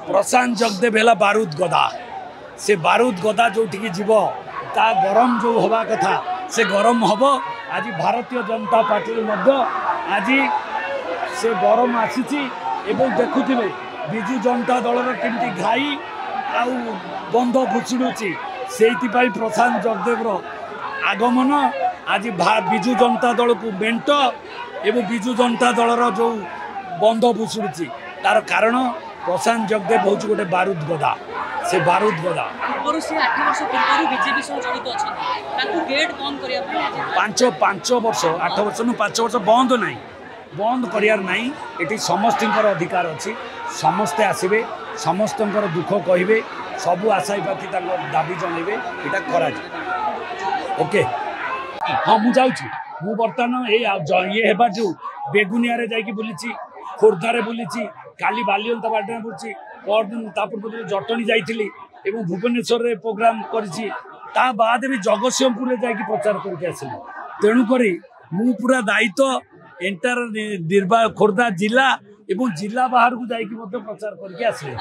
प्रशांत जगदेव है बारूद गदा से बारूद गदा जो जीव ता गरम जो हवा कथा से गरम हम आज भारतीय जनता पार्टी आज से गरम आसी देखुवे विजु जनता दलर केमती घाई आउ बंध भुचुड़ी से प्रशांत जगदेव आगमन आज विजु जनता दल को मेट एवं विजु जनता दलर जो बंध भुचुड़ी तार कारण प्रशांत जगदेव हूँ गोटे बारूद गदा से बारूद गदा पांच वर्ष 8 वर्ष नु 5 वर्ष बंद नहीं बंद करार नहीं ये समस्त अधिकार अच्छी समस्ते आसवे समस्त दुख कहे सबू आशायी प्रार्थी दाबी जनइबे यहाँ करा ओके हाँ मुझे बर्तमान ये हेबा जो बेगुनिया जाकि बुली खोर्धारे बुली काली बालियंता बाटे बुझी परदिन पूर्व जटणी जाइली एवं भुवनेश्वर में प्रोग्राम करी बाद भी जगतसिंहपुर जाकि प्रचार करके आसली तेणुक मु पूरा दायित्व एंटायर खोर्धा जिला एवं जिला बाहर को जाकि प्रचार करके आसली।